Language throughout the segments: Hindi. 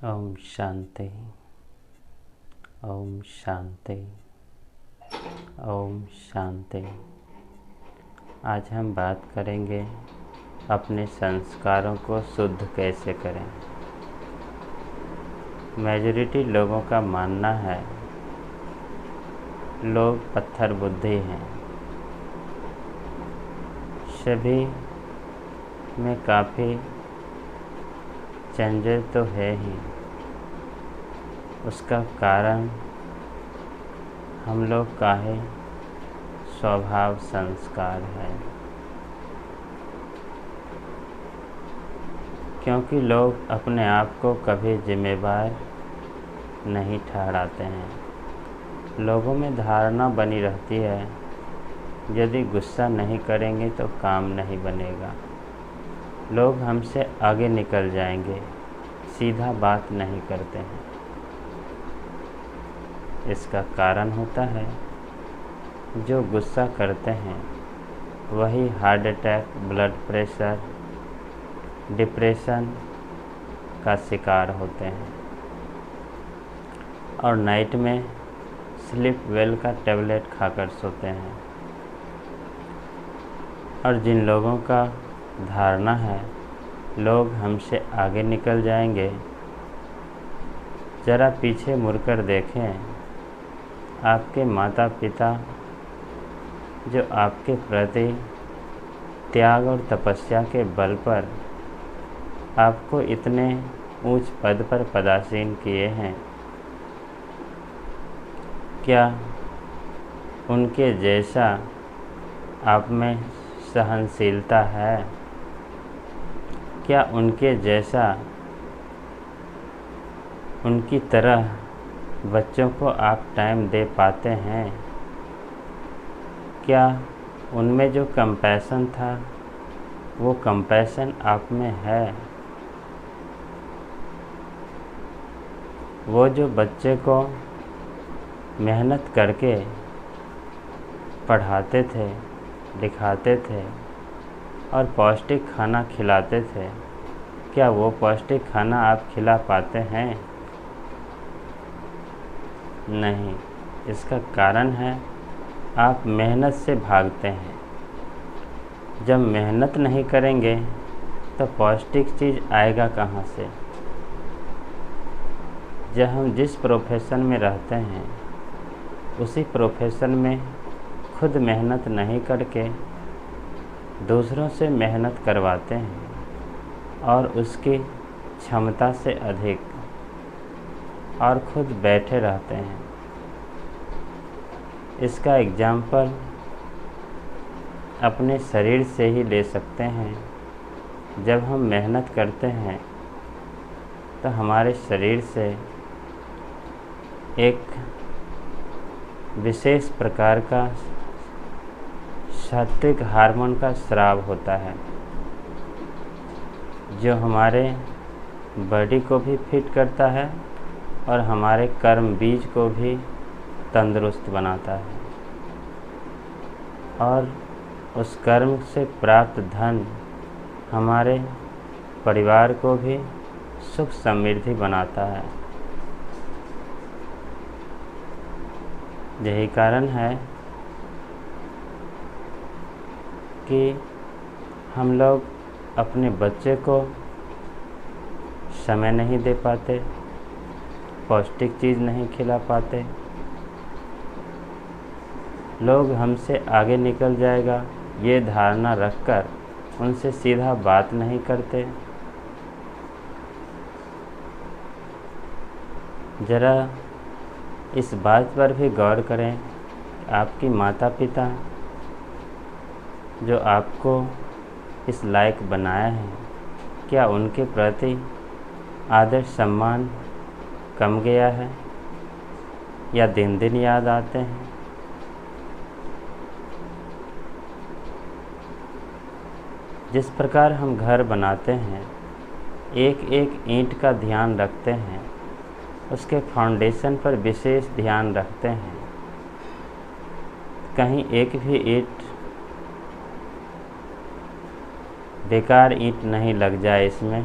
ओम शांति। ओम शांति। ओम शांति। आज हम बात करेंगे अपने संस्कारों को शुद्ध कैसे करें। मेजॉरिटी लोगों का मानना है लोग पत्थर बुद्धि हैं। सभी में काफ़ी चेंजेस तो है ही। उसका कारण हम लोग का ही स्वभाव संस्कार है, क्योंकि लोग अपने आप को कभी जिम्मेवार नहीं ठहराते हैं। लोगों में धारणा बनी रहती है यदि गुस्सा नहीं करेंगे तो काम नहीं बनेगा, लोग हमसे आगे निकल जाएंगे, सीधा बात नहीं करते हैं। इसका कारण होता है जो गुस्सा करते हैं वही heart attack, blood pressure, depression का शिकार होते हैं और नाइट में स्लीप वेल का टैबलेट खाकर सोते हैं। और जिन लोगों का धारणा है लोग हमसे आगे निकल जाएंगे, ज़रा पीछे मुड़कर देखें। आपके माता पिता जो आपके प्रति त्याग और तपस्या के बल पर आपको इतने ऊंच पद पर पदासीन किए हैं, क्या उनके जैसा आप में सहनशीलता है? क्या उनके जैसा उनकी तरह बच्चों को आप टाइम दे पाते हैं? क्या उनमें जो कंपैशन था वो कंपैशन आप में है? वो जो बच्चे को मेहनत करके पढ़ाते थे, लिखाते थे और पौष्टिक खाना खिलाते थे, क्या वो पौष्टिक खाना आप खिला पाते हैं? नहीं। इसका कारण है आप मेहनत से भागते हैं। जब मेहनत नहीं करेंगे तो पौष्टिक चीज़ आएगा कहाँ से? जब हम जिस प्रोफेशन में रहते हैं उसी प्रोफेशन में खुद मेहनत नहीं करके दूसरों से मेहनत करवाते हैं और उसकी क्षमता से अधिक, और खुद बैठे रहते हैं। इसका एग्जाम्पल अपने शरीर से ही ले सकते हैं। जब हम मेहनत करते हैं तो हमारे शरीर से एक विशेष प्रकार का सात्विक हार्मोन का स्राव होता है जो हमारे बॉडी को भी फिट करता है और हमारे कर्म बीज को भी तंदुरुस्त बनाता है, और उस कर्म से प्राप्त धन हमारे परिवार को भी सुख समृद्धि बनाता है। यही कारण है कि हम लोग अपने बच्चे को समय नहीं दे पाते, पौष्टिक चीज़ नहीं खिला पाते। लोग हमसे आगे निकल जाएगा ये धारणा रखकर उनसे सीधा बात नहीं करते। ज़रा इस बात पर भी गौर करें, आपकी माता पिता जो आपको इस लायक बनाया है, क्या उनके प्रति आदर सम्मान कम गया है या दिन दिन याद आते हैं? जिस प्रकार हम घर बनाते हैं, एक एक ईंट का ध्यान रखते हैं, उसके फाउंडेशन पर विशेष ध्यान रखते हैं, कहीं एक भी ईंट बेकार ईंट नहीं लग जाए इसमें,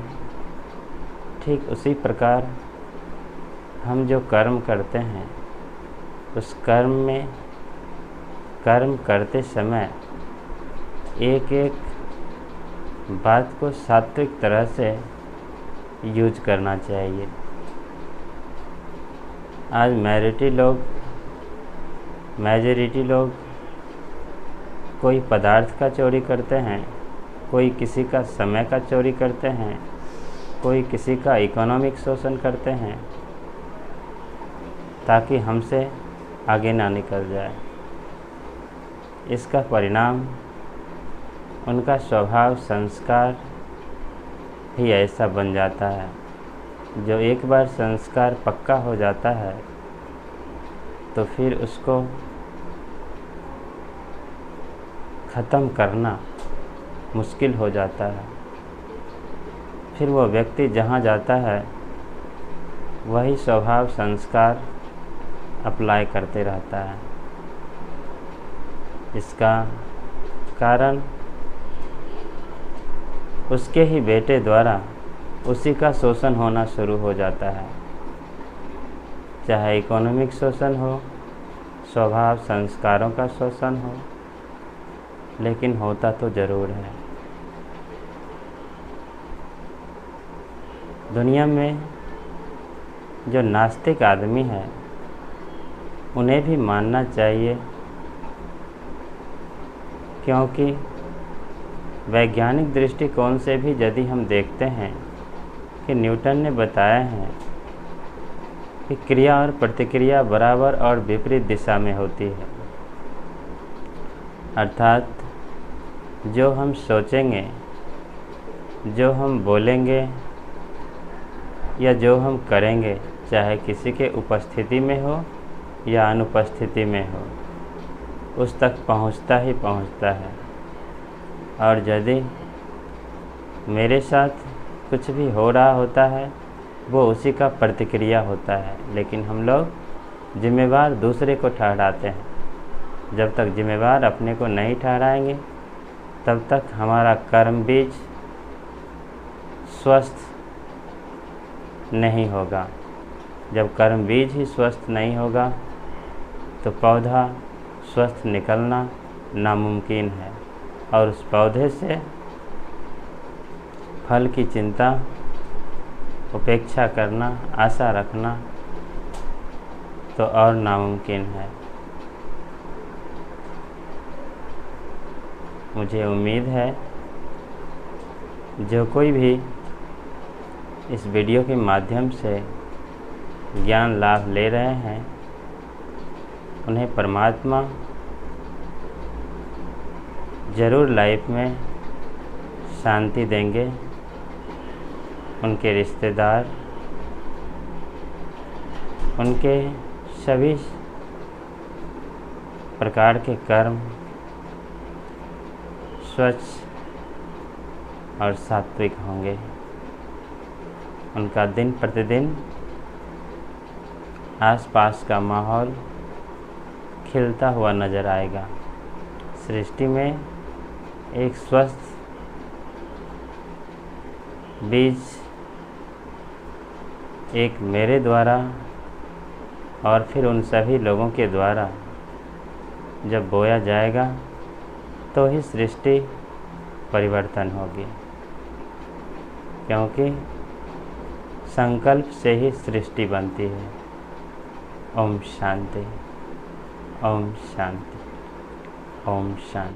ठीक उसी प्रकार हम जो कर्म करते हैं उस कर्म करते समय एक एक बात को सात्विक तरह से यूज करना चाहिए। आज मेजॉरिटी लोग कोई पदार्थ का चोरी करते हैं, कोई किसी का समय का चोरी करते हैं, कोई किसी का इकोनॉमिक शोषण करते हैं ताकि हमसे आगे ना निकल जाए। इसका परिणाम उनका स्वभाव संस्कार ही ऐसा बन जाता है। जो एक बार संस्कार पक्का हो जाता है तो फिर उसको ख़त्म करना मुश्किल हो जाता है। फिर वो व्यक्ति जहाँ जाता है वही स्वभाव संस्कार अप्लाई करते रहता है। इसका कारण उसके ही बेटे द्वारा उसी का शोषण होना शुरू हो जाता है, चाहे इकोनॉमिक शोषण हो, स्वभाव संस्कारों का शोषण हो, लेकिन होता तो ज़रूर है। दुनिया में जो नास्तिक आदमी है उन्हें भी मानना चाहिए, क्योंकि वैज्ञानिक दृष्टिकोण से भी यदि हम देखते हैं कि न्यूटन ने बताया है कि क्रिया और प्रतिक्रिया बराबर और विपरीत दिशा में होती है। अर्थात जो हम सोचेंगे, जो हम बोलेंगे या जो हम करेंगे, चाहे किसी के उपस्थिति में हो या अनुपस्थिति में हो, उस तक पहुंचता ही पहुंचता है। और यदि मेरे साथ कुछ भी हो रहा होता है वो उसी का प्रतिक्रिया होता है, लेकिन हम लोग जिम्मेवार दूसरे को ठहराते हैं। जब तक जिम्मेवार अपने को नहीं ठहराएंगे तब तक हमारा कर्म बीज स्वस्थ नहीं होगा। जब कर्म बीज ही स्वस्थ नहीं होगा तो पौधा स्वस्थ निकलना नामुमकिन है, और उस पौधे से फल की चिंता, उपेक्षा करना, आशा रखना तो और नामुमकिन है। मुझे उम्मीद है जो कोई भी इस वीडियो के माध्यम से ज्ञान लाभ ले रहे हैं उन्हें परमात्मा ज़रूर लाइफ में शांति देंगे। उनके रिश्तेदार, उनके सभी प्रकार के कर्म स्वच्छ और सात्विक होंगे। उनका दिन प्रतिदिन आसपास का माहौल खिलता हुआ नज़र आएगा। सृष्टि में एक स्वस्थ बीज एक मेरे द्वारा और फिर उन सभी लोगों के द्वारा जब बोया जाएगा तो ही सृष्टि परिवर्तन होगी, क्योंकि संकल्प से ही सृष्टि बनती है। ओम शांति, ओम शांति, ओम शांति।